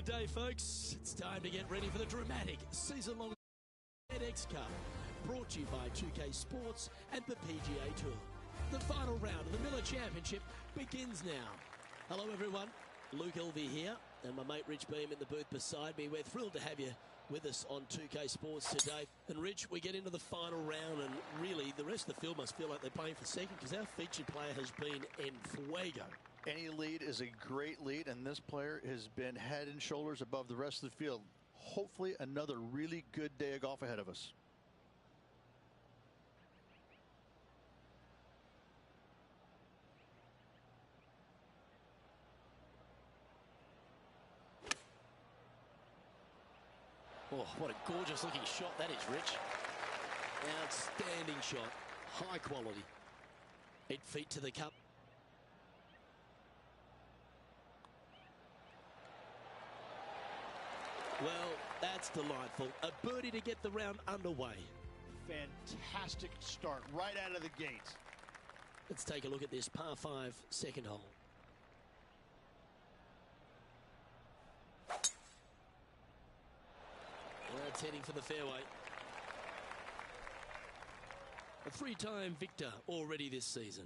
Good day, folks. It's time to get ready for the dramatic season-long FedEx Cup, brought to you by 2K Sports and the PGA Tour. The final round of the Miller Championship begins now. Hello, everyone. Luke Elvey here, and my mate Rich Beam in the booth beside me. We're thrilled to have you with us on 2K Sports today. And Rich, we get into the final round, and really the rest of the field must feel like they're playing for second, because our featured player has been en fuego. Any lead is a great lead, and this player has been head and shoulders above the rest of the field. Hopefully another really good day of golf ahead of us. Oh, what a gorgeous looking shot that is, Rich. Outstanding shot. High quality. 8 feet to the cup. Well, that's delightful. A birdie to get the round underway. Fantastic start right out of the gate. Let's take a look at this par 5 second hole. That's heading for the fairway. A 3-time victor already this season.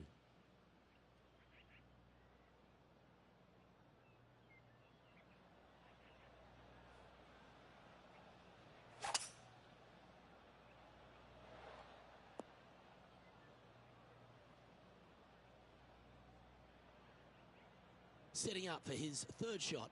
Setting up for his third shot.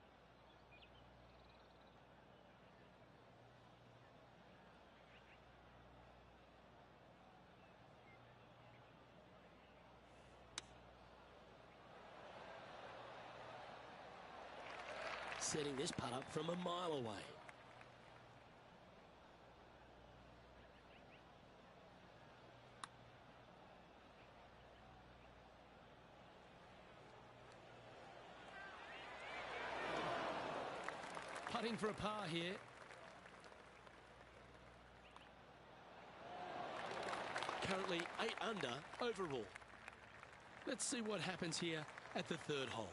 Setting this putt up from a mile away. Putting for a par here. Currently 8 under overall. Let's see what happens here at the third hole.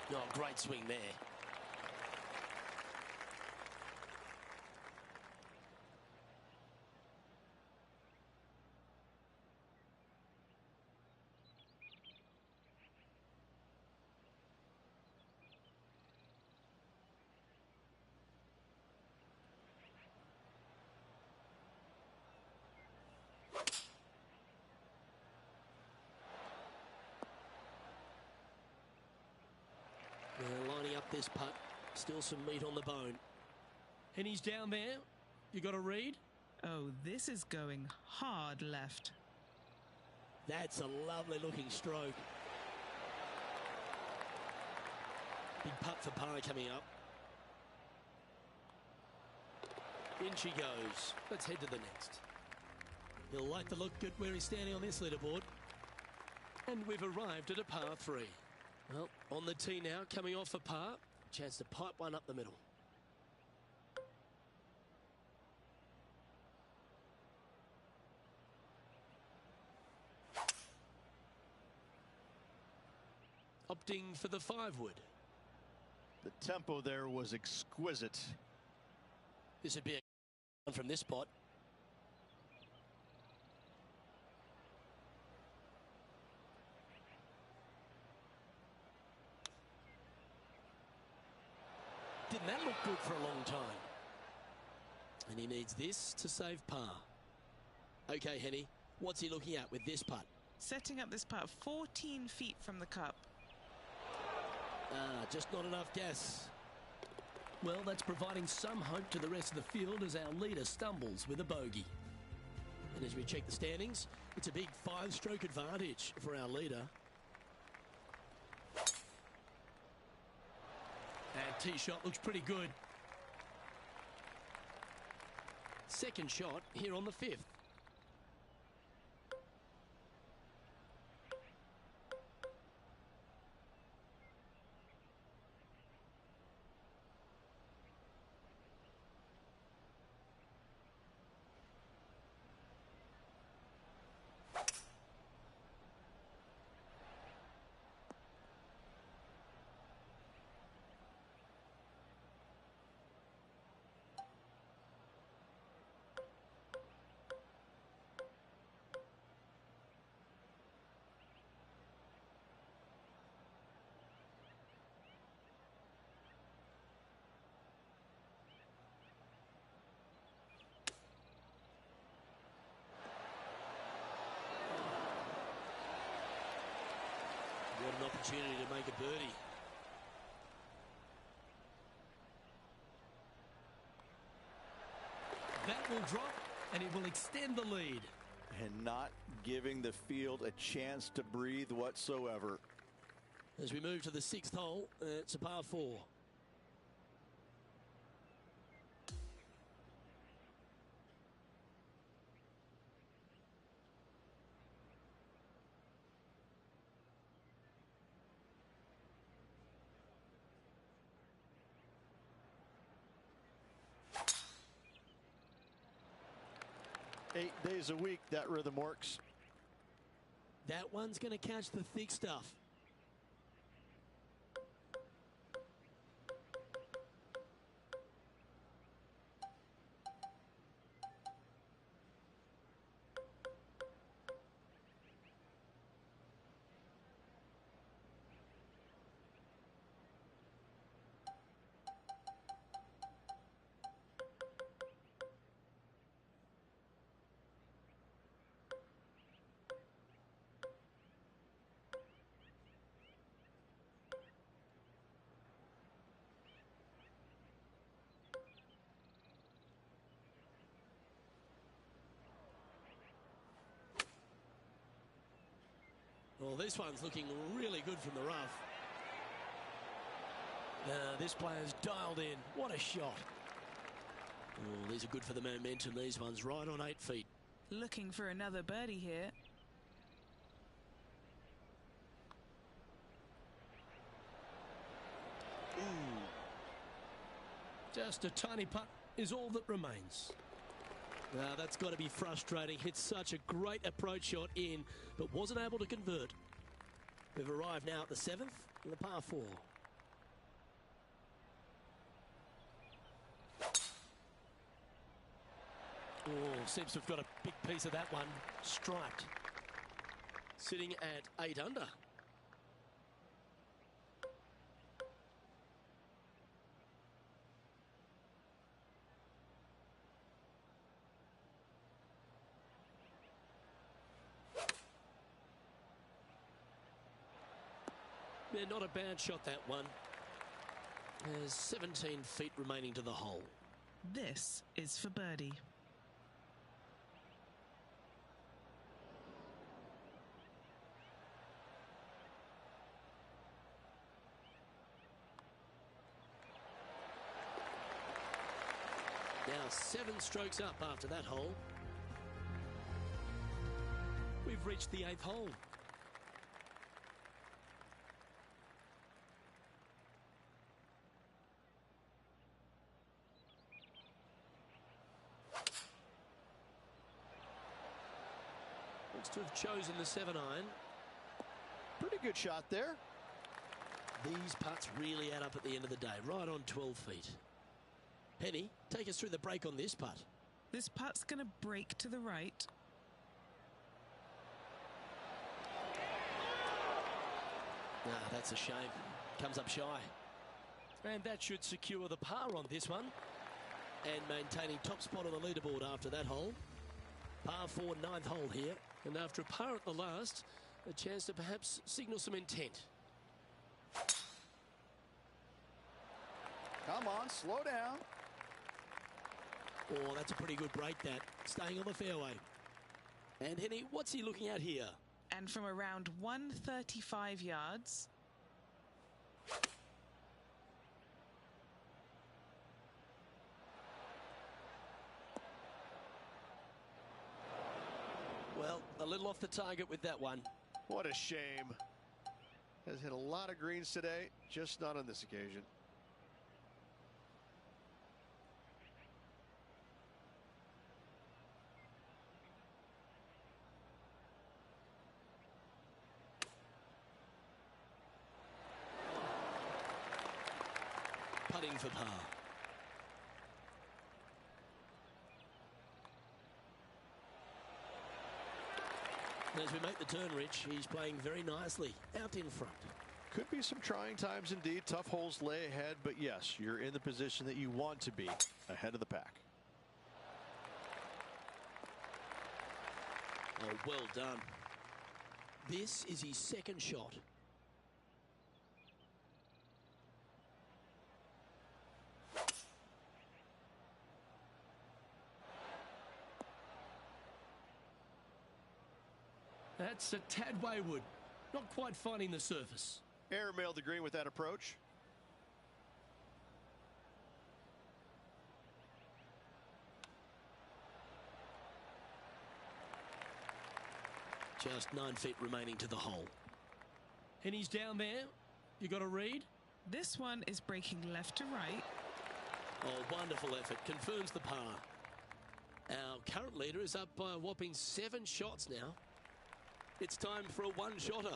Oh, great swing there. They're lining up this putt. Still some meat on the bone. And he's down there. You got a read? Oh, this is going hard left. That's a lovely looking stroke. Big putt for par coming up. In she goes. Let's head to the next. He'll like the look good where he's standing on this leaderboard. And we've arrived at a par 3. Well, on the tee now, coming off a par. Chance to pipe one up the middle. Opting for the 5-wood. The tempo there was exquisite. This would be a from this spot. Didn't that look good for a long time? And he needs this to save par. Okay, Henny, what's he looking at with this putt? Setting up this putt 14 feet from the cup. Just not enough gas. Well, that's providing some hope to the rest of the field as our leader stumbles with a bogey. And as we check the standings, it's a big 5-stroke advantage for our leader. That tee shot looks pretty good. Second shot here on the 5th. What an opportunity to make a birdie. That will drop, and it will extend the lead. And not giving the field a chance to breathe whatsoever. As we move to the 6th hole, it's a par 4. Eight days a week, that rhythm works. That one's going to catch the thick stuff. Well, this one's looking really good from the rough. This player's dialed in. What a shot. Oh, these are good for the momentum. These ones right on 8 feet. Looking for another birdie here. Ooh. Just a tiny putt is all that remains. That's got to be frustrating. Hit such a great approach shot in, but wasn't able to convert. We've arrived now at the 7th and the par 4. Oh, seems to have got a big piece of that one. Striped. Sitting at 8 under. Yeah, not a bad shot, that one. There's 17 feet remaining to the hole. This is for birdie. Now 7 strokes up after that hole. We've reached the 8th hole. Looks to have chosen the 7-iron. Pretty good shot there. These putts really add up at the end of the day, right on 12 feet. Penny, take us through the break on this putt. This putt's going to break to the right. That's a shame. Comes up shy. And that should secure the par on this one. And maintaining top spot on the leaderboard after that hole. Par 4, 9th hole here. And after a par at the last, a chance to perhaps signal some intent. Come on, slow down. Oh, that's a pretty good break, that. Staying on the fairway. And Henny, what's he looking at here? And from around 135 yards. Well, a little off the target with that one. What a shame. Has hit a lot of greens today, just not on this occasion. Putting for par. As we make the turn, Rich, he's playing very nicely out in front. Could be some trying times indeed. Tough holes lay ahead, but yes, you're in the position that you want to be, ahead of the pack. Oh, well done. This is his 2nd shot. That's a tad wayward. Not quite finding the surface. Airmailed the green with that approach. Just 9 feet remaining to the hole. And he's down there. You got a read? This one is breaking left to right. Oh, wonderful effort. Confirms the par. Our current leader is up by a whopping 7 shots now. It's time for a one-shotter.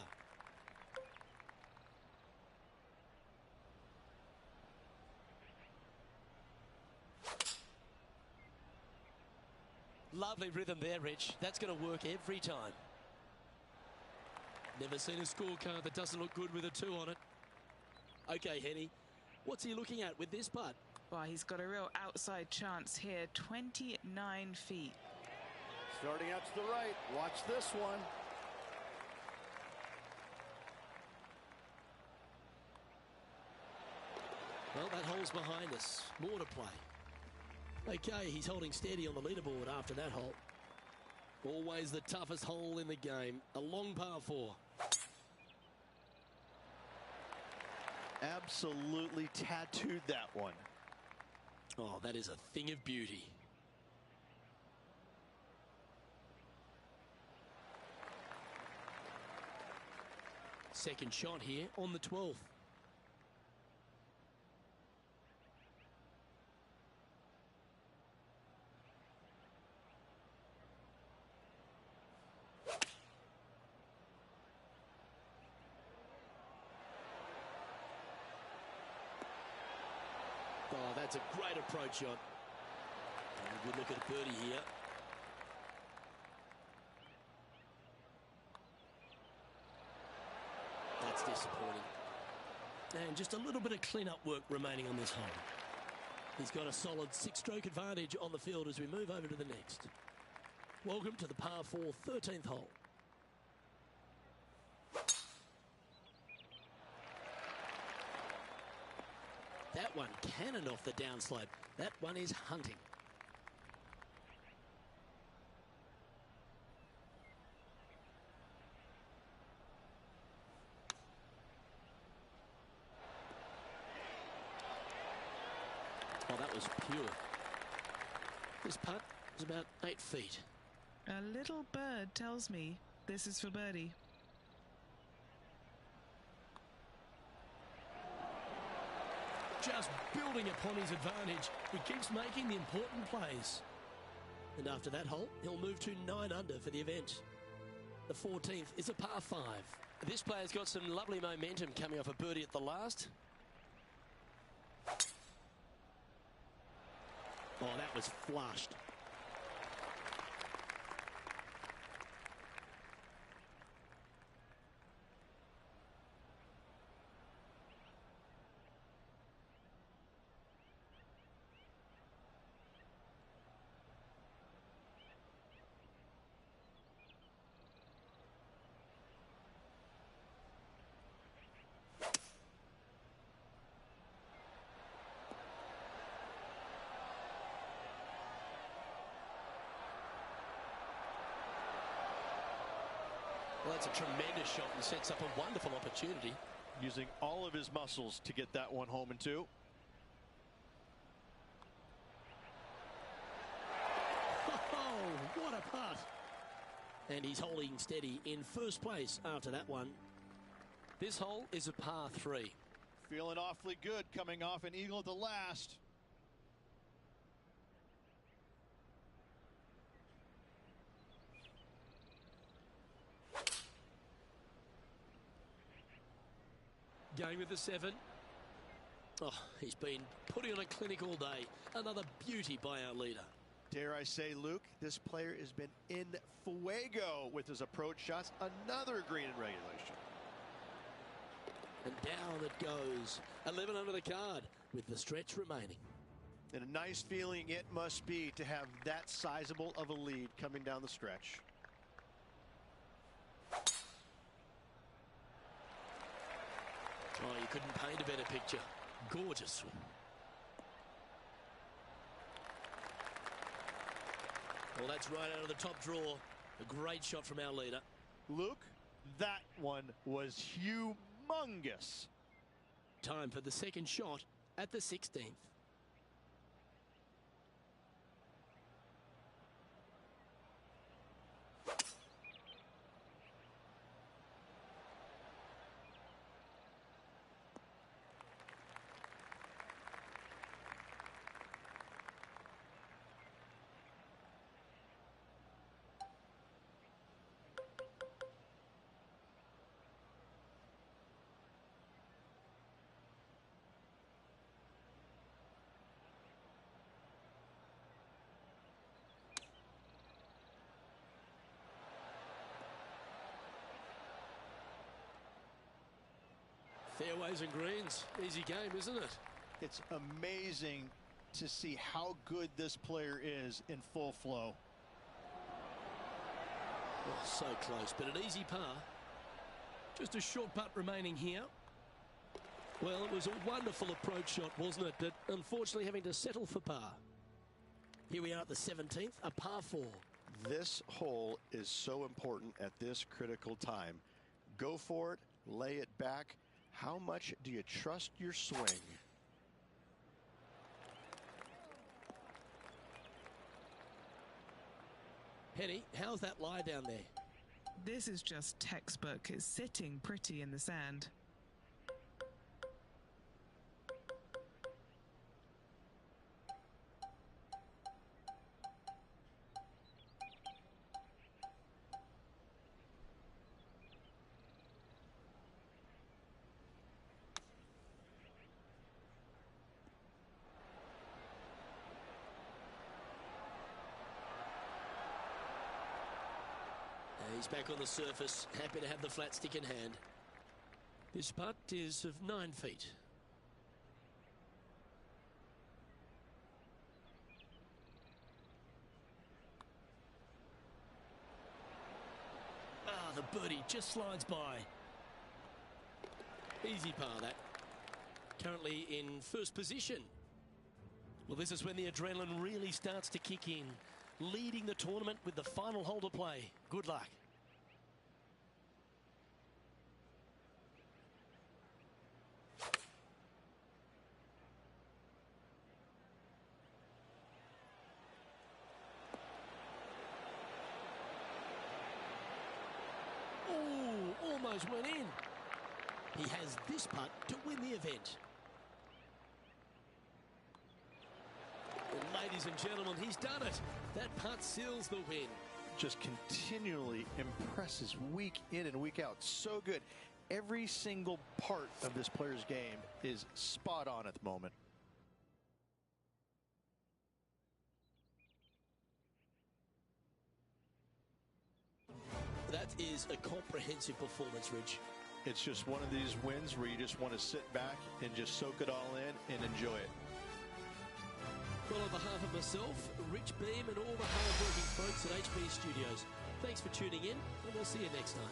Lovely rhythm there, Rich. That's going to work every time. Never seen a scorecard that doesn't look good with a 2 on it. Okay, Henny, what's he looking at with this putt? Well, he's got a real outside chance here. 29 feet. Starting out to the right. Watch this one. Well, that hole's behind us. More to play. Okay, he's holding steady on the leaderboard after that hole. Always the toughest hole in the game. A long par 4. Absolutely tattooed that one. Oh, that is a thing of beauty. Second shot here on the 12th. Oh, that's a great approach shot. A good look at a birdie here. That's disappointing. And just a little bit of clean-up work remaining on this hole. He's got a solid 6-stroke advantage on the field as we move over to the next. Welcome to the par 4 13th hole. That one cannoned off the downslope. That one is hunting. Oh, that was pure. This putt is about 8 feet. A little bird tells me this is for birdie. Just building upon his advantage. He keeps making the important plays. And after that hole, he'll move to 9 under for the event. The 14th is a par 5. This player's got some lovely momentum coming off a birdie at the last. Oh, that was flushed. Well, that's a tremendous shot and sets up a wonderful opportunity. Using all of his muscles to get that one home in 2. Oh, what a putt. And he's holding steady in first place after that one. This hole is a par 3. Feeling awfully good coming off an eagle at the last. Going with the 7. Oh, he's been putting on a clinic all day. Another beauty by our leader. Dare I say, Luke, this player has been in fuego with his approach shots. Another green in regulation. And down it goes. 11 under the card with the stretch remaining. And a nice feeling it must be to have that sizable of a lead coming down the stretch. Oh, you couldn't paint a better picture. Gorgeous swing. Well, that's right out of the top draw. A great shot from our leader. Luke, that one was humongous. Time for the second shot at the 16th. Fairways and greens. Easy game, isn't it? It's amazing to see how good this player is in full flow. Oh, so close, but an easy par. Just a short putt remaining here. Well, it was a wonderful approach shot, wasn't it? But unfortunately having to settle for par. Here we are at the 17th, a par 4. This hole is so important at this critical time. Go for it, lay it back. How much do you trust your swing? Penny, how's that lie down there? This is just textbook. It's sitting pretty in the sand. He's back on the surface, happy to have the flat stick in hand. This putt is of 9 feet. Ah, the birdie just slides by. Easy par, that. Currently in first position. Well, this is when the adrenaline really starts to kick in. Leading the tournament with the final hole to play. Good luck. Oh, almost went in. He has this putt to win the event. And ladies and gentlemen, he's done it. That putt seals the win. Just continually impresses week in and week out. So good. Every single part of this player's game is spot on at the moment. That is a comprehensive performance, Rich. It's just one of these wins where you just want to sit back and just soak it all in and enjoy it. Well, on behalf of myself, Rich Beam, and all the hard-working folks at HB Studios, thanks for tuning in, and we'll see you next time.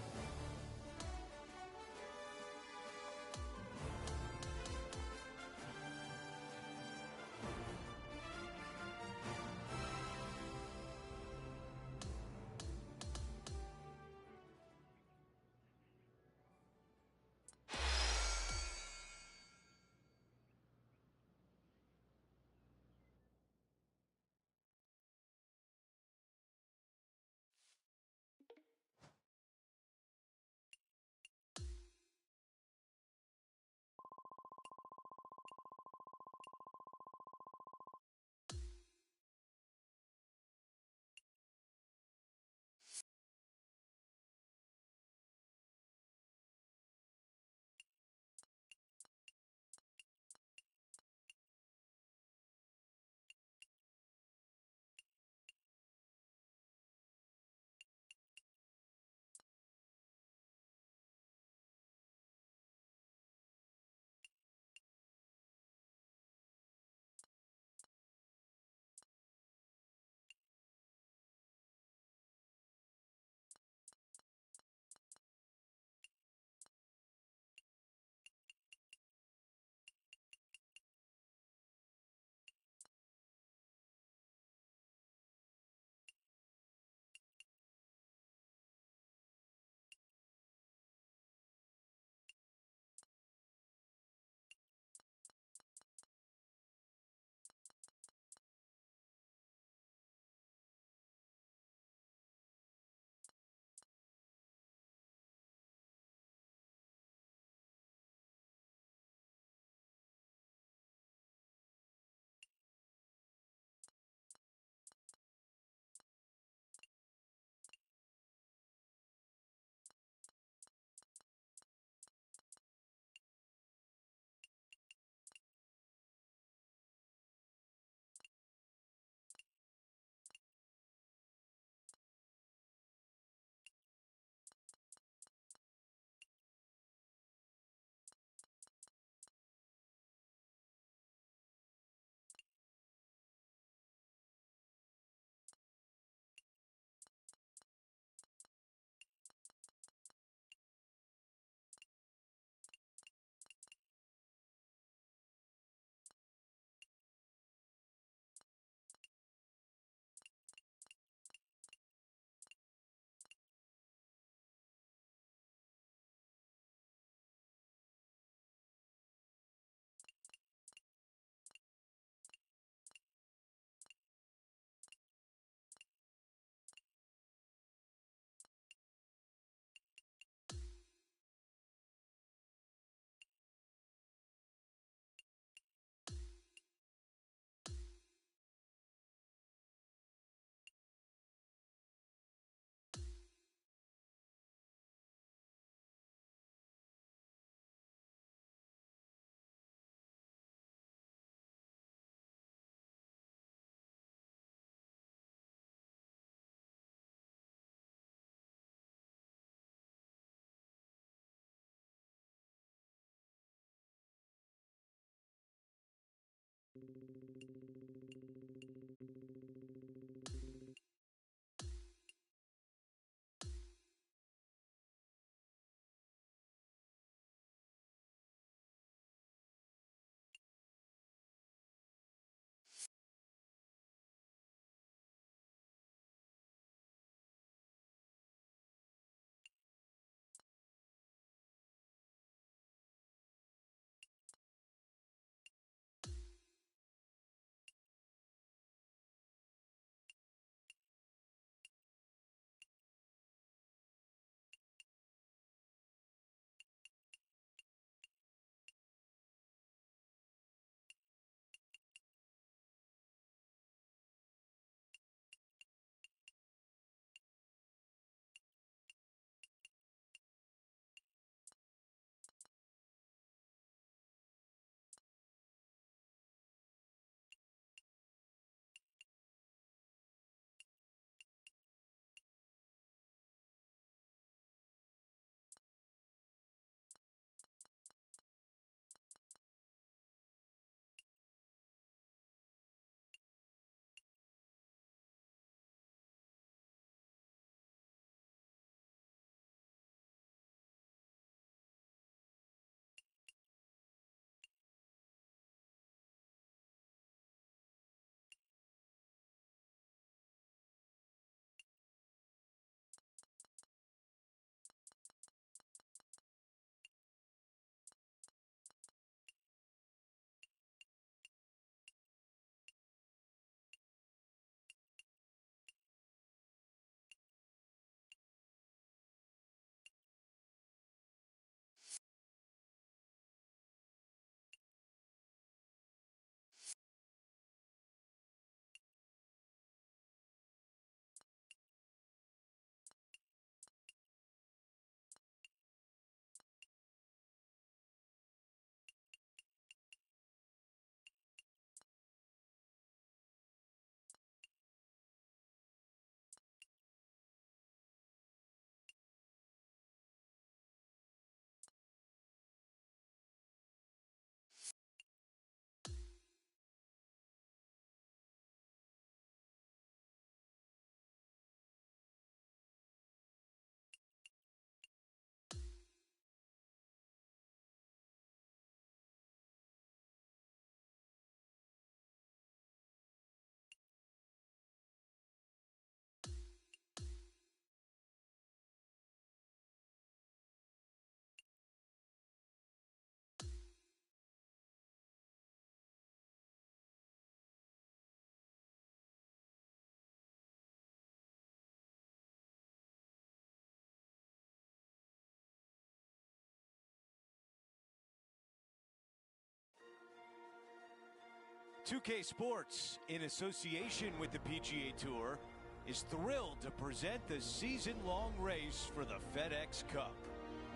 2K Sports, in association with the PGA Tour, is thrilled to present the season-long race for the FedEx Cup.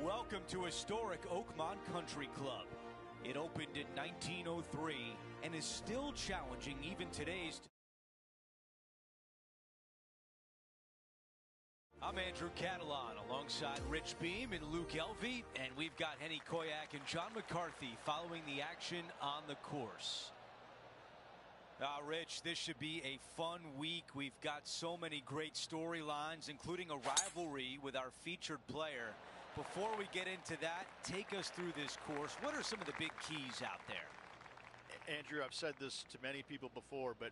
Welcome to historic Oakmont Country Club. It opened in 1903 and is still challenging even today's. I'm Andrew Catalan alongside Rich Beam and Luke Elvey, and we've got Henny Koyak and John McCarthy following the action on the course. Rich, this should be a fun week. We've got so many great storylines, including a rivalry with our featured player. Before we get into that, take us through this course. What are some of the big keys out there? Andrew, I've said this to many people before, but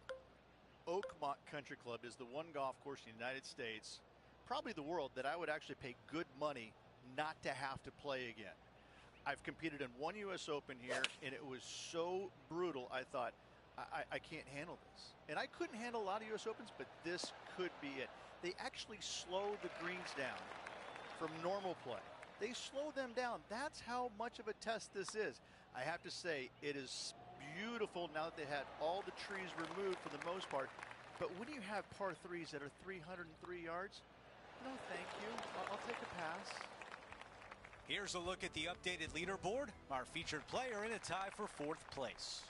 Oakmont Country Club is the one golf course in the United States, probably the world, that I would actually pay good money not to have to play again. I've competed in one U.S. Open here, and it was so brutal, I thought, I can't handle this. And I couldn't handle a lot of U.S. Opens, but this could be it. They actually slow the greens down from normal play. They slow them down. That's how much of a test this is. I have to say, it is beautiful now that they had all the trees removed for the most part. But when you have par threes that are 303 yards, no thank you. I'll take a pass. Here's a look at the updated leaderboard. Our featured player in a tie for 4th place.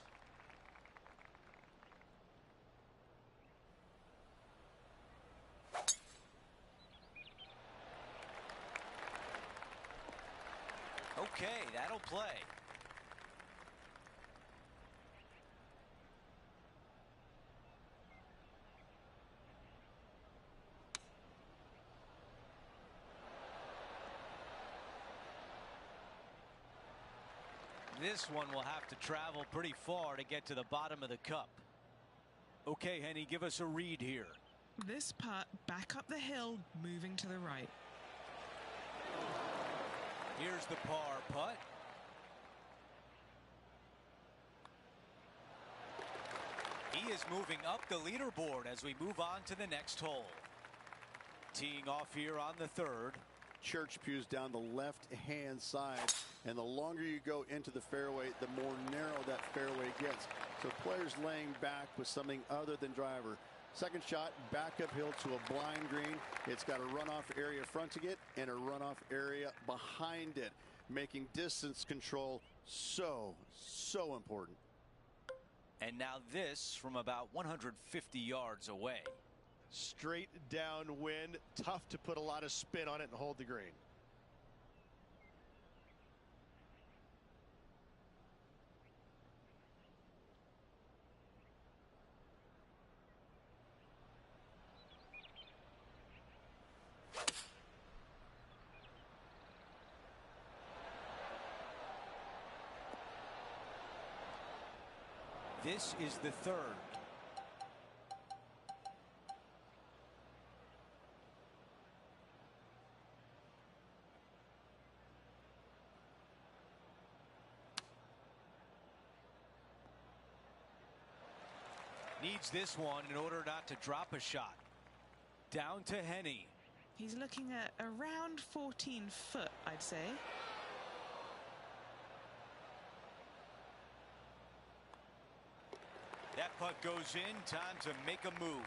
Okay, that'll play. This one will have to travel pretty far to get to the bottom of the cup. Okay, Henny, give us a read here. This putt back up the hill, moving to the right. Here's the par putt. He is moving up the leaderboard as we move on to the next hole. Teeing off here on the 3rd. Church pews down the left-hand side, and the longer you go into the fairway, the more narrow that fairway gets. So players laying back with something other than driver. Second shot, back uphill to a blind green. It's got a runoff area fronting it and a runoff area behind it, making distance control so important. And now this from about 150 yards away. Straight downwind, tough to put a lot of spin on it and hold the green. This is the 3rd. Needs this one in order not to drop a shot. Down to Henny. He's looking at around 14 foot, I'd say. That putt goes in. Time to make a move.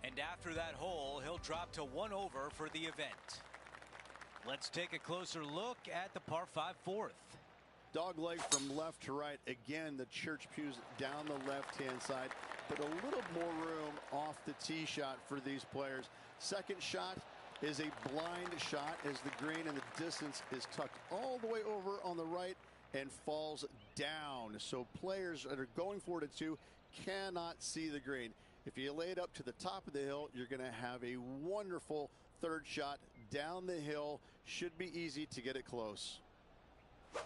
And after that hole, he'll drop to 1 over for the event. Let's take a closer look at the par 5 4th. Dog leg from left to right. Again, the church pews down the left-hand side, but a little more room off the tee shot for these players. Second shot is a blind shot as the green and the distance is tucked all the way over on the right and falls down. So players that are going for it at 2 cannot see the green. If you lay it up to the top of the hill, you're going to have a wonderful 3rd shot down the hill. Should be easy to get it close.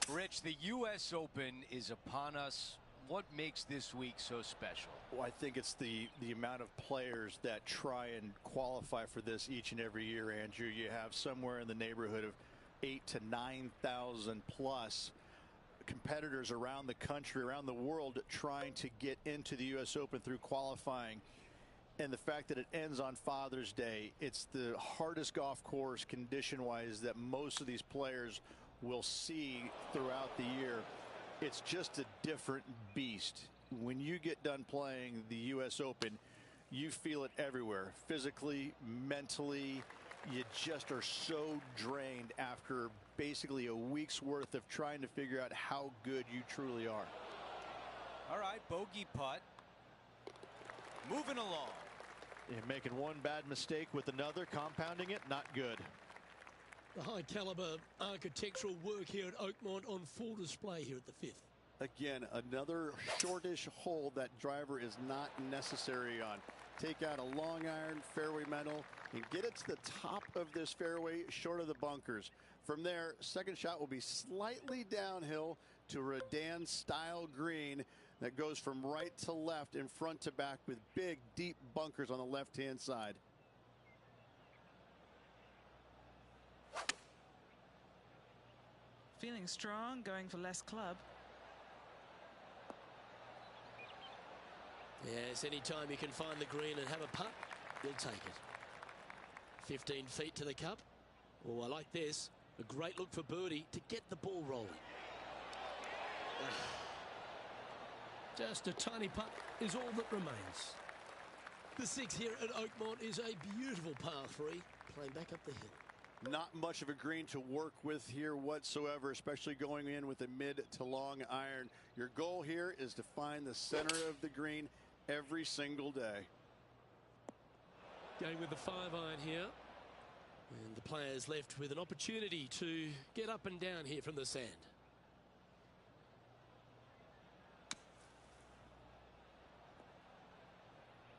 Rich, the U.S. Open is upon us. What makes this week so special? Well, I think it's the amount of players that try and qualify for this each and every year, Andrew. You have somewhere in the neighborhood of 8,000 to 9,000 plus competitors around the country, around the world, trying to get into the U.S. Open through qualifying. And the fact that it ends on Father's Day, it's the hardest golf course condition-wise that most of these players will see throughout the year. It's just a different beast. when you get done playing the U.S. Open, you feel it everywhere, physically, mentally. You just are so drained after basically a week's worth of trying to figure out how good you truly are. All right, bogey putt. Moving along. And making one bad mistake with another, compounding it, not good. The high caliber architectural work here at Oakmont on full display here at the 5th. Again, another shortish hole that driver is not necessary on. Take out a long iron, fairway metal, and get it to the top of this fairway, short of the bunkers. From there, second shot will be slightly downhill to a Redan-style green that goes from right to left and front to back with big, deep bunkers on the left-hand side. Feeling strong, going for less club. Yes, anytime you can find the green and have a putt, you'll take it. 15 feet to the cup. Oh, I like this. A great look for birdie to get the ball rolling. Just a tiny putt is all that remains. The 6 here at Oakmont is a beautiful par 3, playing back up the hill. Not much of a green to work with here whatsoever, especially going in with a mid to long iron. Your goal here is to find the center of the green every single day. Going with the 5-iron here. And the players left with an opportunity to get up and down here from the sand.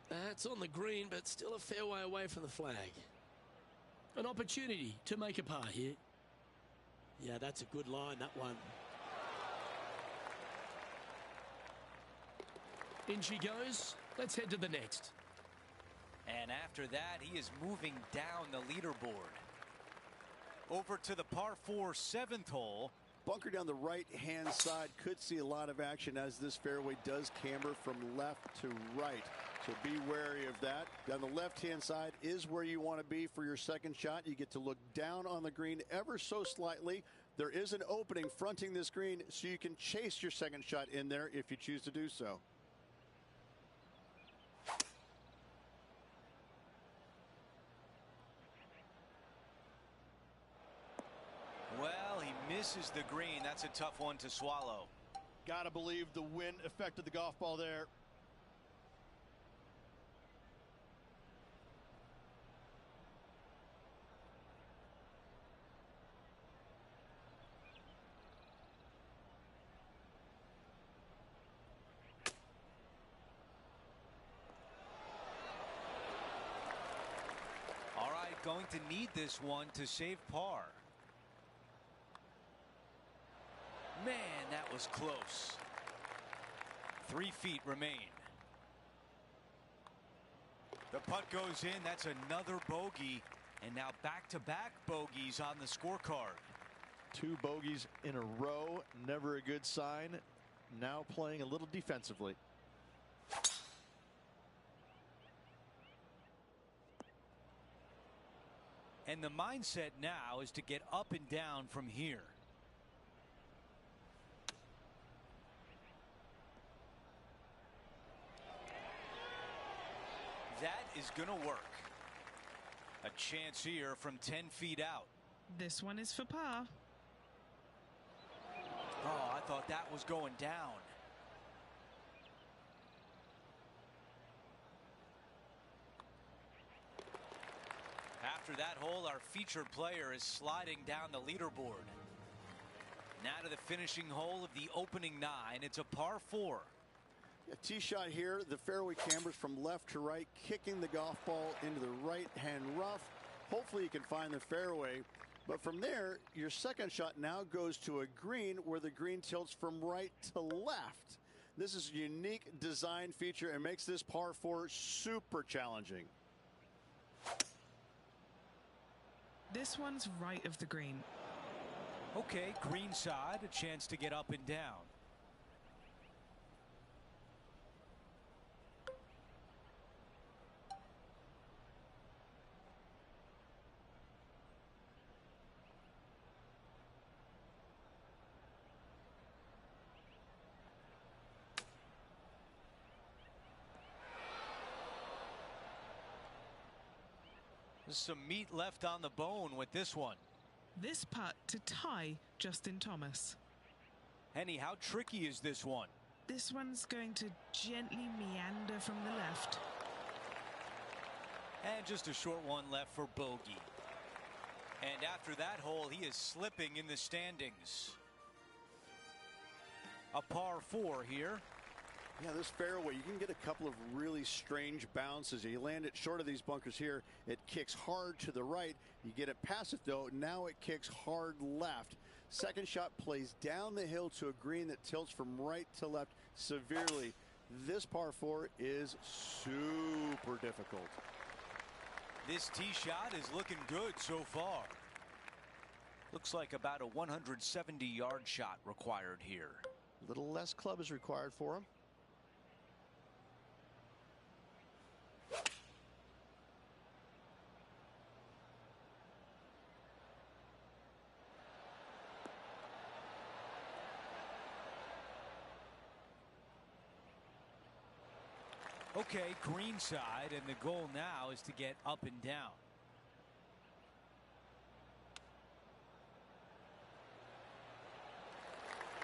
That's on the green, but still a fair way away from the flag. An opportunity to make a par here. Yeah, that's a good line, that one. In she goes. Let's head to the next. And after that, he is moving down the leaderboard. Over to the par 4 7th hole. Bunker down the right-hand side could see a lot of action as this fairway does camber from left to right. So be wary of that. Down the left-hand side is where you want to be for your second shot. You get to look down on the green ever so slightly. There is an opening fronting this green, so you can chase your second shot in there if you choose to do so. Well, he misses the green. That's a tough one to swallow. Gotta believe the wind affected the golf ball there. All right, going to need this one to save par. Man, that was close. 3 feet remain. The putt goes in. That's another bogey. And now back-to-back bogeys on the scorecard. 2 bogeys in a row. Never a good sign. Now playing a little defensively. And the mindset now is to get up and down from here. That is going to work. A chance here from 10 feet out. This one is for par. Oh, I thought that was going down. After that hole, our featured player is sliding down the leaderboard. Now to the finishing hole of the opening 9. It's a par 4. A tee shot here. The fairway cambers from left to right, kicking the golf ball into the right-hand rough. Hopefully you can find the fairway. But from there, your second shot now goes to a green where the green tilts from right to left. This is a unique design feature and makes this par 4 super challenging. This one's right of the green. Okay, green side, a chance to get up and down. There's some meat left on the bone with this one. This putt to tie Justin Thomas. Henny, how tricky is this one? This one's going to gently meander from the left. And just a short one left for bogey. And after that hole, he is slipping in the standings. A par 4 here. Yeah, this fairway, you can get a couple of really strange bounces. You land it short of these bunkers here. It kicks hard to the right. You get it past it, though. Now it kicks hard left. Second shot plays down the hill to a green that tilts from right to left severely. This par 4 is super difficult. This tee shot is looking good so far. Looks like about a 170-yard shot required here. A little less club is required for him. Okay, green side, and the goal now is to get up and down.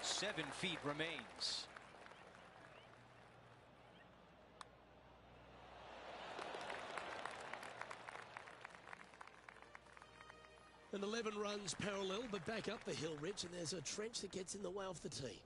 Seven feet remains. And 11 runs parallel, but back up the hill, Rich, and there's a trench that gets in the way off the tee.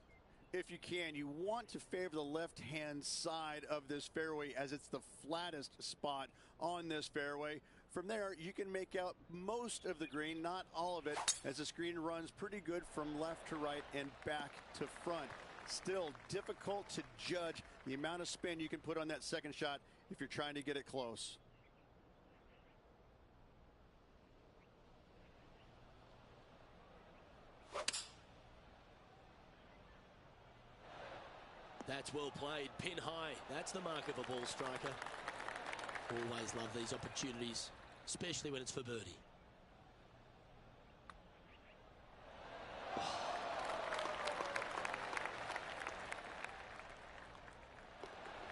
If you can, you want to favor the left-hand side of this fairway as it's the flattest spot on this fairway. From there, you can make out most of the green, not all of it, as the screen runs pretty good from left to right and back to front. Still difficult to judge the amount of spin you can put on that second shot if you're trying to get it close. That's well played, pin high. That's the mark of a ball striker. Always love these opportunities, especially when it's for birdie.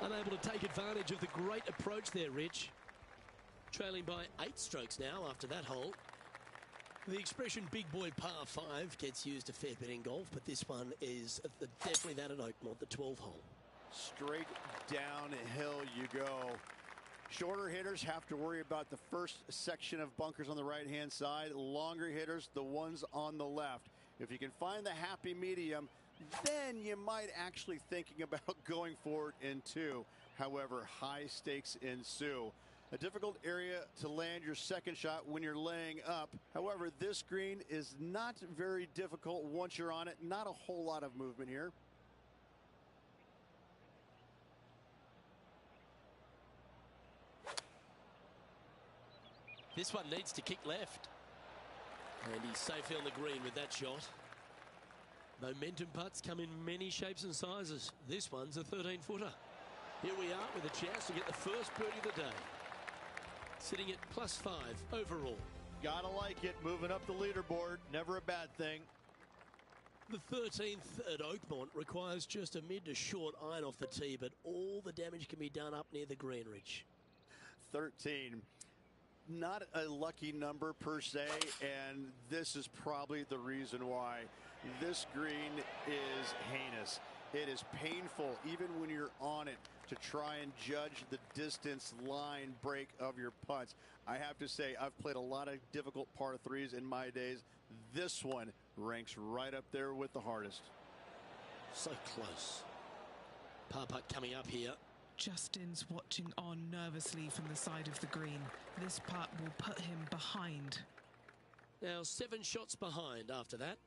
Unable to take advantage of the great approach there, Rich. Trailing by 8 strokes now after that hole. The expression big boy par 5 gets used a fair bit in golf, but this one is definitely that at Oakmont, the 12th hole. Straight downhill you go. Shorter hitters have to worry about the first section of bunkers on the right-hand side. Longer hitters, the ones on the left. If you can find the happy medium, then you might actually thinking about going for it in 2. However, high stakes ensue. A difficult area to land your second shot when you're laying up. However, this green is not very difficult once you're on it. Not a whole lot of movement here. This one needs to kick left. And he's safely on the green with that shot. Momentum putts come in many shapes and sizes. This one's a 13-footer. Here we are with a chance to get the first birdie of the day. Sitting at +5 overall. Gotta like it. Moving up the leaderboard. Never a bad thing. The 13th at Oakmont requires just a mid to short iron off the tee, but all the damage can be done up near the green, Rich. 13. Not a lucky number per se, and this is probably the reason why. This green is heinous. It is painful, even when you're on it, to try and judge the distance line break of your putts. I have to say, I've played a lot of difficult par 3s in my days. This one ranks right up there with the hardest. So close. Par putt coming up here. Justin's watching on nervously from the side of the green. This putt will put him behind. Now 7 shots behind after that.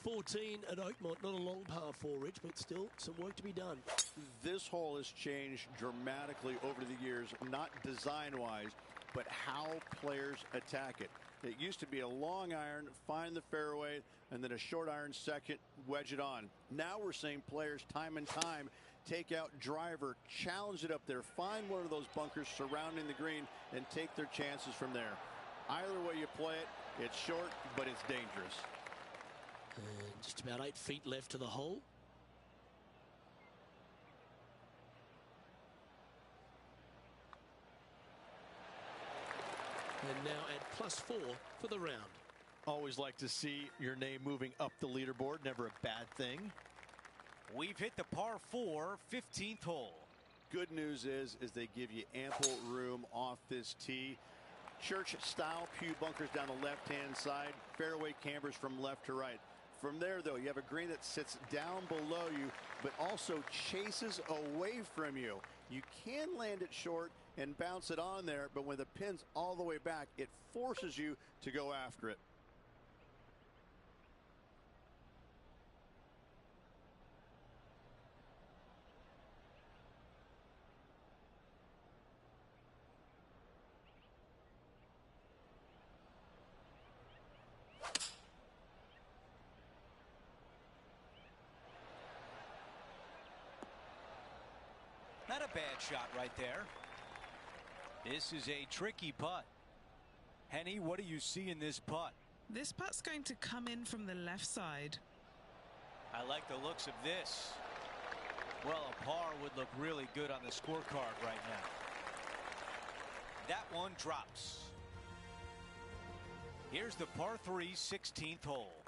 14 at Oakmont, not a long par 4, Rich, but still some work to be done. This hole has changed dramatically over the years, not design-wise, but how players attack it. It used to be a long iron, find the fairway, and then a short iron second, wedge it on. Now we're seeing players time and time take out driver, challenge it up there, find one of those bunkers surrounding the green, and take their chances from there. Either way you play it, it's short, but it's dangerous. And just about 8 feet left to the hole. and now at +4 for the round. Always like to see your name moving up the leaderboard. Never a bad thing. We've hit the par 4 15th hole. Good news is they give you ample room off this tee. Church style pew bunkers down the left hand side, fairway cambers from left to right. From there, though, you have a green that sits down below you but also chases away from you. You can land it short and bounce it on there, but when the pin's all the way back, it forces you to go after it. Not a bad shot right there. This is a tricky putt. Henny, what do you see in this putt? This putt's going to come in from the left side. I like the looks of this. Well, a par would look really good on the scorecard right now. That one drops. Here's the par 3 16th hole.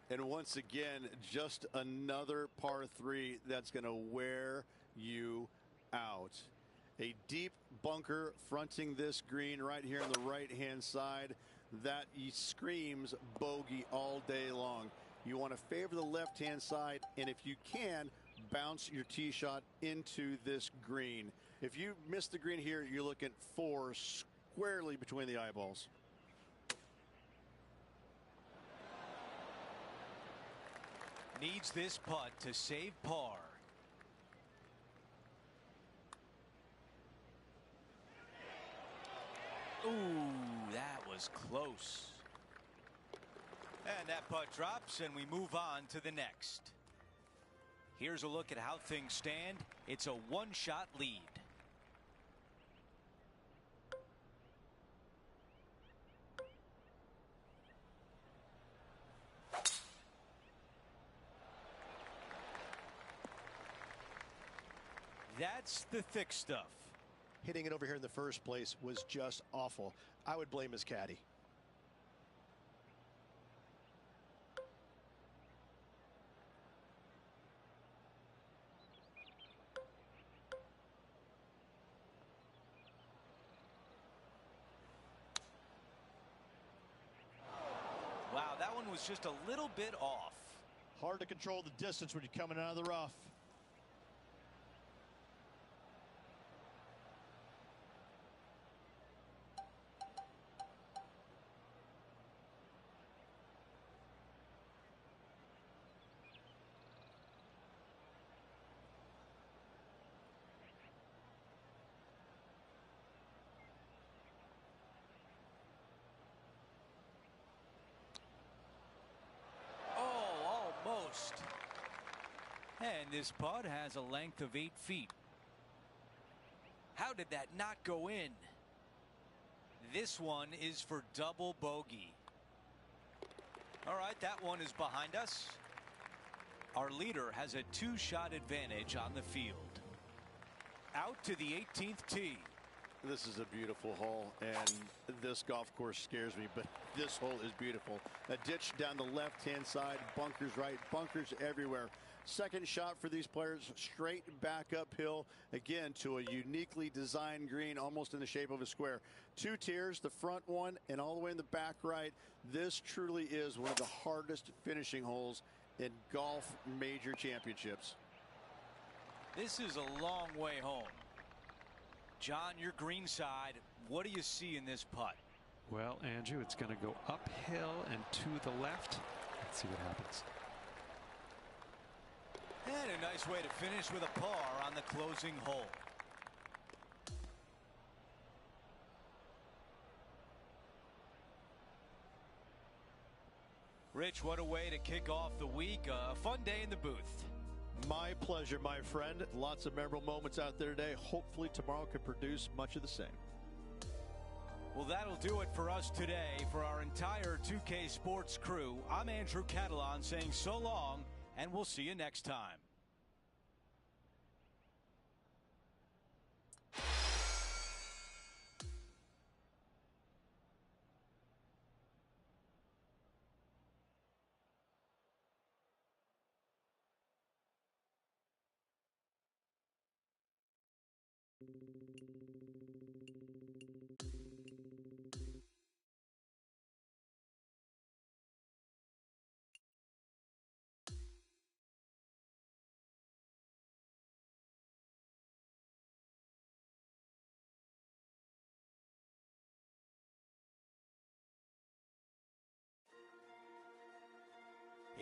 And once again, just another par 3 that's going to wear you out. A deep bunker fronting this green right here on the right hand side that screams bogey all day long. You want to favor the left hand side, and if you can, bounce your tee shot into this green. If you miss the green here, you're looking 4 squarely between the eyeballs. Needs this putt to save par. Ooh, that was close. And that putt drops, and we move on to the next. Here's a look at how things stand. It's a one-shot lead. That's the thick stuff. Hitting it over here in the first place was just awful. I would blame his caddy. Wow, that one was just a little bit off. Hard to control the distance when you're coming out of the rough. And this putt has a length of 8 feet. How did that not go in? This one is for double bogey. All right, that one is behind us. Our leader has a 2-shot advantage on the field. Out to the 18th tee. This is a beautiful hole, and this golf course scares me, but this hole is beautiful. A ditch down the left-hand side, bunkers right, bunkers everywhere. Second shot for these players, straight back uphill, again to a uniquely designed green, almost in the shape of a square. 2 tiers, the front one and all the way in the back right. This truly is one of the hardest finishing holes in golf major championships. This is a long way home. John, your green side, what do you see in this putt? Well, Andrew, it's going to go uphill and to the left. Let's see what happens. And a nice way to finish with a par on the closing hole. Rich, what a way to kick off the week. A fun day in the booth. My pleasure, my friend. Lots of memorable moments out there today. Hopefully tomorrow can produce much of the same. Well, that'll do it for us today. For our entire 2K Sports crew, I'm Andrew Catalan saying so long, and we'll see you next time.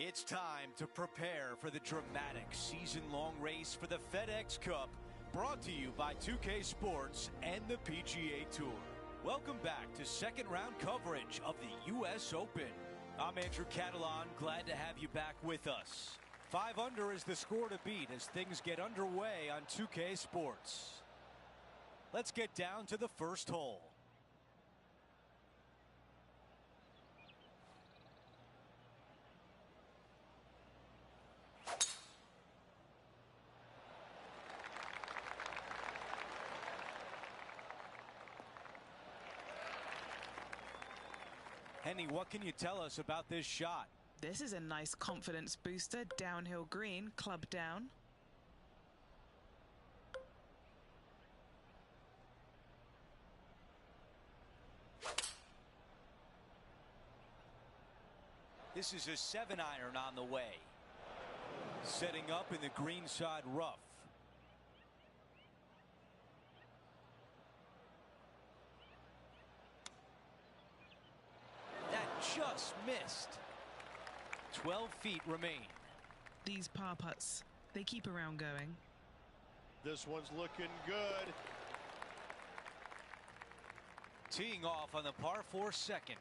It's time to prepare for the dramatic season-long race for the FedEx Cup, brought to you by 2K Sports and the PGA Tour. Welcome back to second-round coverage of the U.S. Open. I'm Andrew Catalan, glad to have you back with us. 5 under is the score to beat as things get underway on 2K Sports. Let's get down to the first hole. Henny, what can you tell us about this shot? This is a nice confidence booster. Downhill green, club down. This is a 7-iron on the way. Setting up in the greenside rough. Just missed. 12 feet remain. These par putts, they keep a round going. This one's looking good. Teeing off on the par 4 second.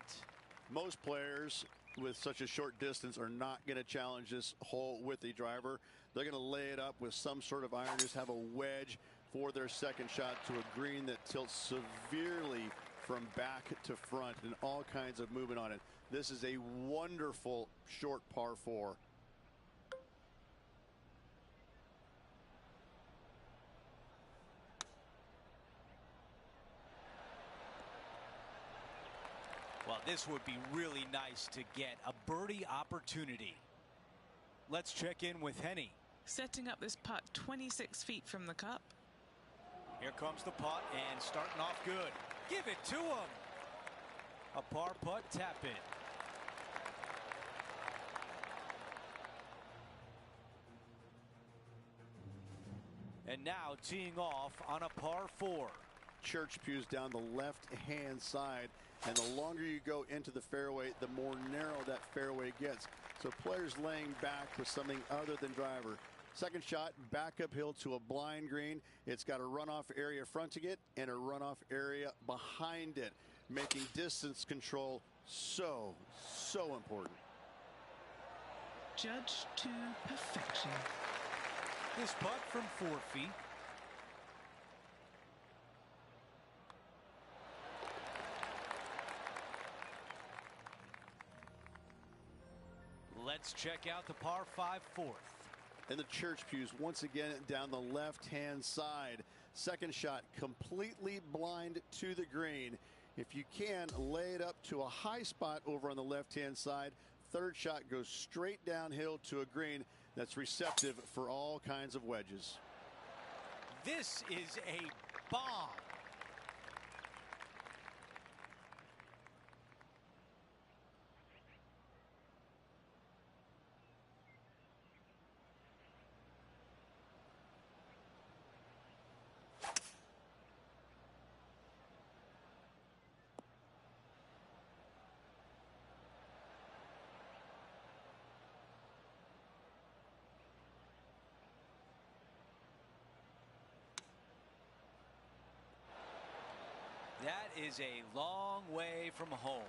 Most players with such a short distance are not going to challenge this hole with the driver. They're going to lay it up with some sort of iron, just have a wedge for their second shot to a green that tilts severely from back to front and all kinds of movement on it. This is a wonderful short par 4. Well, this would be really nice to get a birdie opportunity. Let's check in with Henny. Setting up this putt 26 feet from the cup. Here comes the putt and starting off good. Give it to him. A par putt tap in. And now teeing off on a par 4. Church pews down the left-hand side, and the longer you go into the fairway, the more narrow that fairway gets. So players laying back with something other than driver. Second shot, back uphill to a blind green. It's got a runoff area fronting it and a runoff area behind it, making distance control so important. Judged to perfection. This putt from 4 feet. Let's check out the par 5 fourth. And the church pews once again down the left-hand side. Second shot completely blind to the green. If you can, lay it up to a high spot over on the left-hand side. Third shot goes straight downhill to a green that's receptive for all kinds of wedges. This is a bomb. That is a long way from home.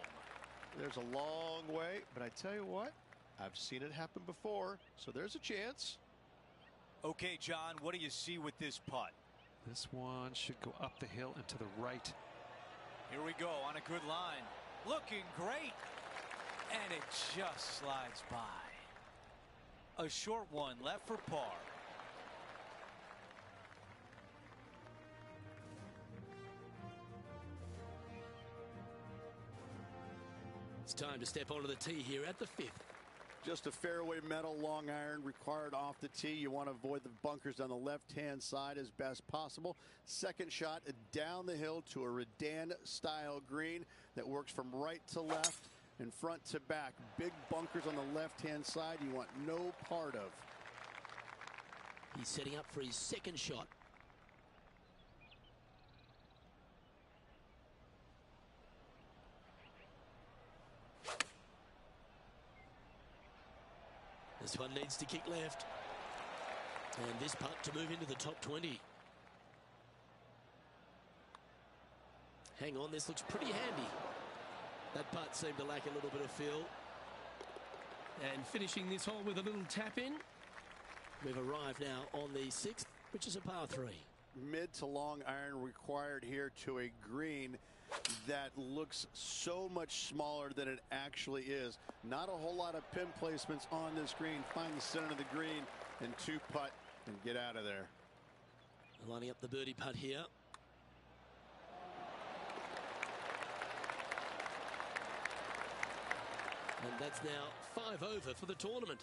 There's a long way, but I tell you what, I've seen it happen before, so there's a chance. Okay, John, what do you see with this putt? This one should go up the hill and to the right. Here we go on a good line. Looking great. And it just slides by. A short one left for par. It's time to step onto the tee here at the 5th. Just a fairway metal long iron required off the tee. You want to avoid the bunkers on the left-hand side as best possible. Second shot down the hill to a Redan-style green that works from right to left and front to back. Big bunkers on the left-hand side you want no part of. He's setting up for his second shot. This one needs to kick left. And this putt to move into the top 20. Hang on, this looks pretty handy. That putt seemed to lack a little bit of feel. And finishing this hole with a little tap in. We've arrived now on the 6th, which is a par 3. Mid to long iron required here to a green that looks so much smaller than it actually is. Not a whole lot of pin placements on this green. Find the center of the green and 2 putt and get out of there. Lining up the birdie putt here. And that's now 5 over for the tournament.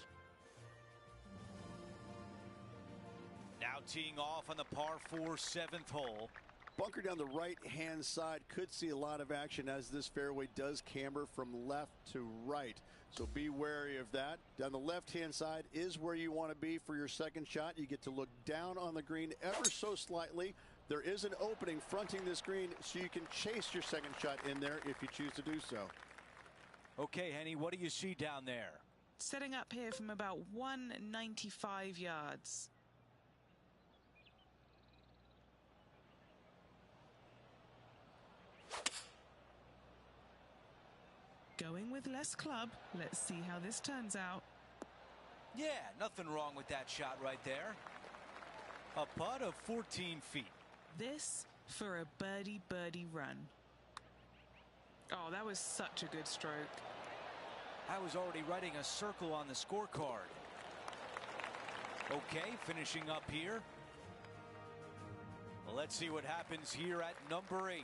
Now teeing off on the par 4 7th hole. Bunker down the right-hand side could see a lot of action as this fairway does camber from left to right. So be wary of that. Down the left-hand side is where you want to be for your second shot. You get to look down on the green ever so slightly. There is an opening fronting this green, so you can chase your second shot in there if you choose to do so. Okay, Henny, what do you see down there? Setting up here from about 195 yards. Going with less club. Let's see how this turns out. Yeah, nothing wrong with that shot right there. A putt of 14 feet. This for a birdie run. Oh, that was such a good stroke. I was already writing a circle on the scorecard. Okay, finishing up here. Well, let's see what happens here at number 8.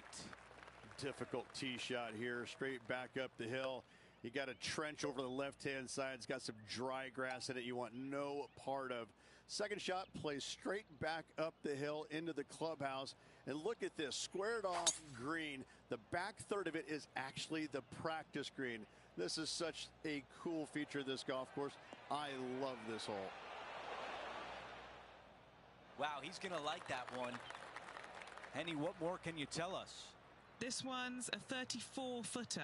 Difficult tee shot here, straight back up the hill. You got a trench over the left-hand side. It's got some dry grass in it you want no part of. Second shot plays straight back up the hill into the clubhouse. And look at this, squared off green. The back third of it is actually the practice green. This is such a cool feature of this golf course. I love this hole. Wow, he's going to like that one. Henny, what more can you tell us? This one's a 34-footer.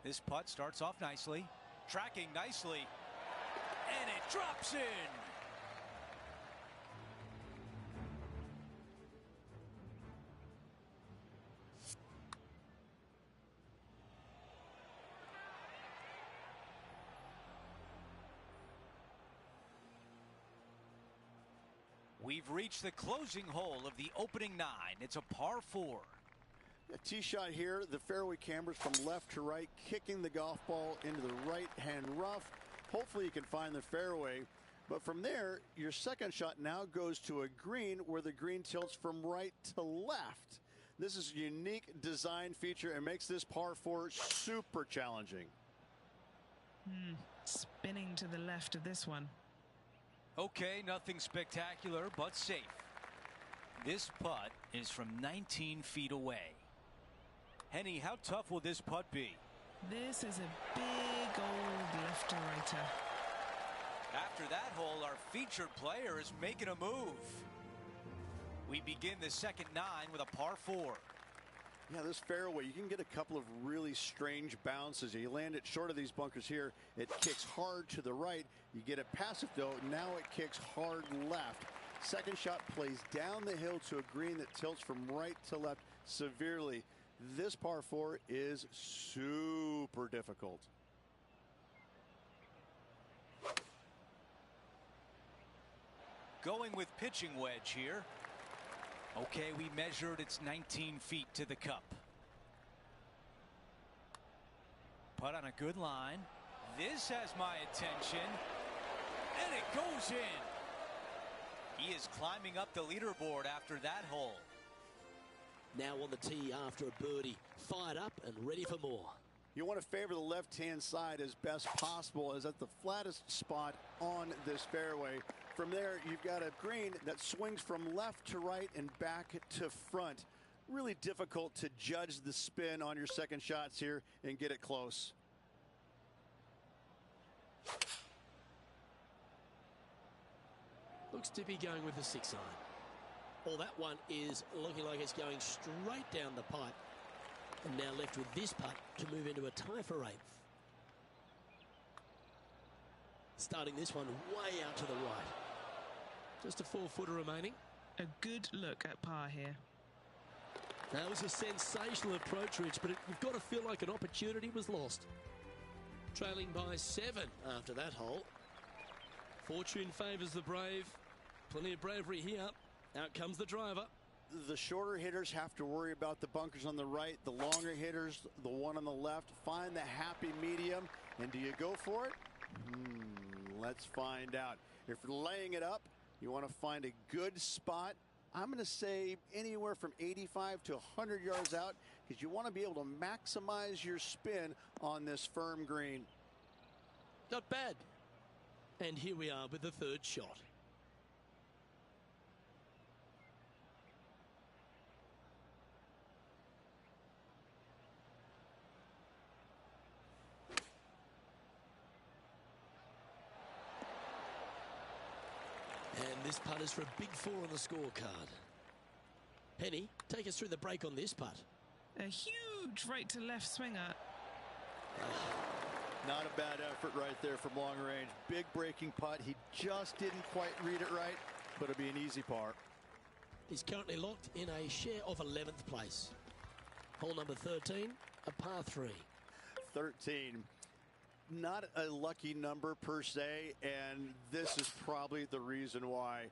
This putt starts off nicely, tracking nicely, and it drops in. We've reached the closing hole of the opening 9. It's a par 4. A tee shot here. The fairway cambers from left to right, kicking the golf ball into the right-hand rough. Hopefully you can find the fairway. But from there, your second shot now goes to a green where the green tilts from right to left. This is a unique design feature and makes this par 4 super challenging. Spinning to the left of this one. Okay, nothing spectacular, but safe. This putt is from 19 feet away. Henny, how tough will this putt be? This is a big old left-to-righter. After that hole, our featured player is making a move. We begin the second 9 with a par 4. Yeah, this fairway, you can get a couple of really strange bounces. You land it short of these bunkers here. It kicks hard to the right. You get it past it, though. Now it kicks hard left. Second shot plays down the hill to a green that tilts from right to left severely. This par 4 is super difficult. Going with pitching wedge here. Okay, we measured it's 19 feet to the cup. Putt on a good line. This has my attention. And it goes in. He is climbing up the leaderboard after that hole. Now on the tee after a birdie. Fired up and ready for more. You want to favor the left-hand side as best possible, as at the flattest spot on this fairway. From there, you've got a green that swings from left to right and back to front. Really difficult to judge the spin on your second shots here and get it close. Looks to be going with the 6 iron. Well, that one is looking like it's going straight down the pipe. And now left with this putt to move into a tie for 8th. Starting this one way out to the right. Just a 4-footer remaining. A good look at par here. That was a sensational approach, Rich, but you've got to feel like an opportunity was lost. Trailing by 7 after that hole. Fortune favours the brave. Plenty of bravery here. Out comes the driver. The shorter hitters have to worry about the bunkers on the right. The longer hitters, the one on the left, find the happy medium. And do you go for it? Let's find out. If you're laying it up, you want to find a good spot. I'm going to say anywhere from 85 to 100 yards out, because you want to be able to maximize your spin on this firm green. Not bad. And here we are with the third shot. And this putt is for a big 4 on the scorecard. Penny, take us through the break on this putt. A huge right to left swinger. Not a bad effort right there from long range. Big breaking putt. He just didn't quite read it right, but it'll be an easy par. He's currently locked in a share of 11th place. Hole number 13, a par 3. 13. Not a lucky number per se, and this is probably the reason why.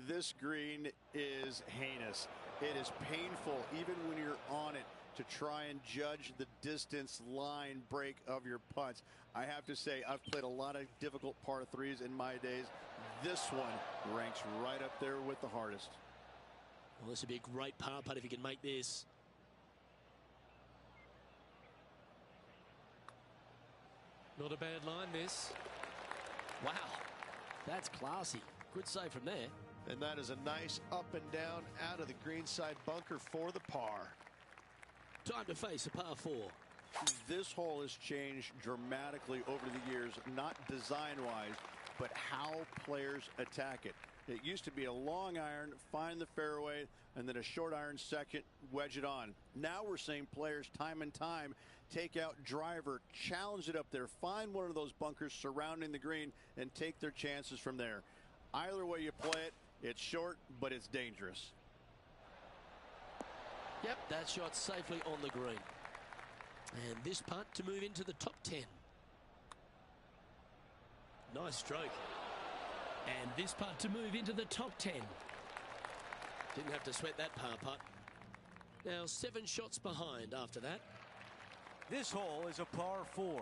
This green is heinous. It is painful, even when you're on it, to try and judge the distance line break of your putts. I have to say, I've played a lot of difficult par 3s in my days. This one ranks right up there with the hardest. Well, this would be a great par putt if you can make this. Not a bad line, this. Wow, that's classy. Good save from there. And that is a nice up and down out of the greenside bunker for the par. Time to face a par 4. This hole has changed dramatically over the years, not design-wise, but how players attack it. It used to be a long iron, find the fairway, and then a short iron second, wedge it on. Now we're seeing players time and time take out driver, challenge it up there, find one of those bunkers surrounding the green, and take their chances from there. Either way you play it, it's short, but it's dangerous. Yep, that shot safely on the green. And this putt to move into the top 10. Nice stroke. And this putt to move into the top 10. Didn't have to sweat that par putt. Now 7 shots behind after that. This hole is a par 4.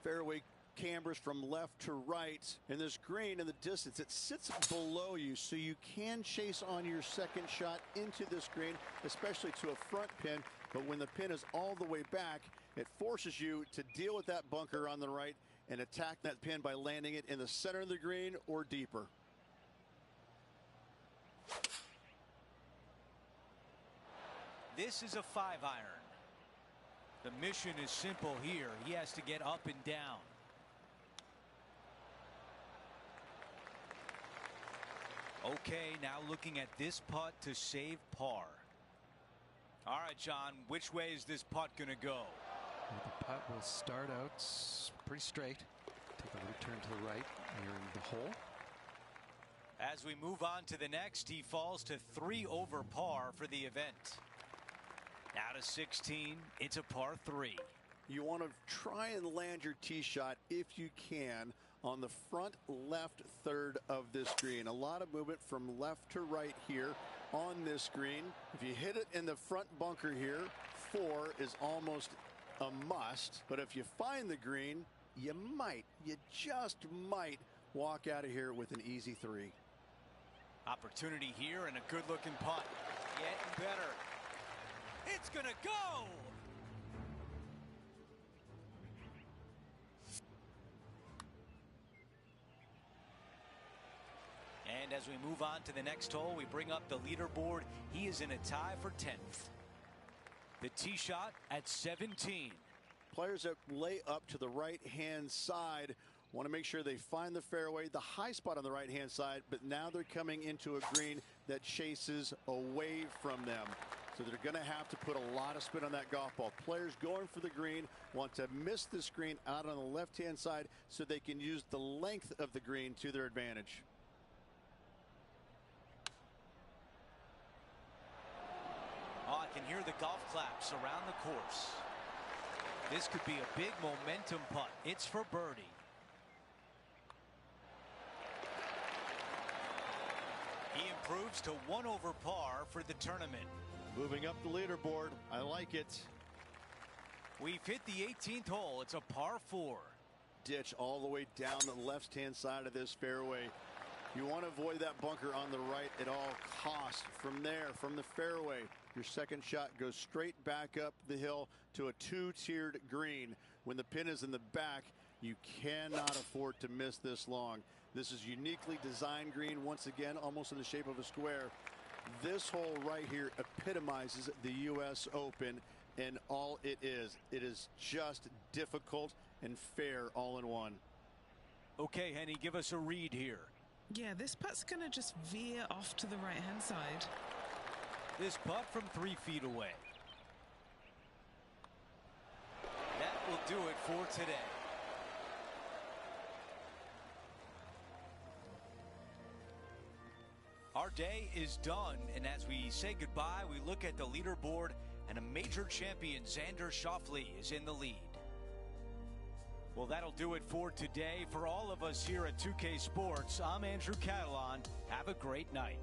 Fairway cambers from left to right, and this green in the distance, it sits below you, so you can chase on your second shot into this green, especially to a front pin. But when the pin is all the way back, it forces you to deal with that bunker on the right and attack that pin by landing it in the center of the green or deeper. This is a 5-iron. The mission is simple here. He has to get up and down. Okay, now looking at this putt to save par. All right, John, which way is this putt going to go? Well, the putt will start out pretty straight. Take a little turn to the right, nearing the hole. As we move on to the next, he falls to 3 over par for the event. Now to 16, it's a par 3. You want to try and land your tee shot, if you can, on the front left third of this green. A lot of movement from left to right here on this green. If you hit it in the front bunker here, 4 is almost a must. But if you find the green, you just might walk out of here with an easy 3. Opportunity here and a good-looking putt. Getting better. It's gonna go! And as we move on to the next hole, we bring up the leaderboard. He is in a tie for 10th. The tee shot at 17. Players that lay up to the right-hand side want to make sure they find the fairway, the high spot on the right-hand side, but now they're coming into a green that chases away from them. So they're going to have to put a lot of spin on that golf ball. Players going for the green want to miss the screen out on the left-hand side so they can use the length of the green to their advantage. Oh, I can hear the golf claps around the course. This could be a big momentum putt. It's for birdie. He improves to 1 over par for the tournament. Moving up the leaderboard. I like it. We've hit the 18th hole. It's a par 4. Ditch all the way down the left-hand side of this fairway. You want to avoid that bunker on the right at all costs. From there, from the fairway, your second shot goes straight back up the hill to a 2-tiered green. When the pin is in the back, you cannot afford to miss this long. This is uniquely designed green, once again, almost in the shape of a square. This hole right here epitomizes the U.S. Open and all it is. It is just difficult and fair all in one. Okay, Henny, give us a read here. Yeah, this putt's going to just veer off to the right-hand side. This putt from 3 feet away. That will do it for today. Our day is done, and as we say goodbye, we look at the leaderboard, and a major champion, Xander Schauffele, is in the lead. Well, that'll do it for today. For all of us here at 2K Sports, I'm Andrew Catalan. Have a great night.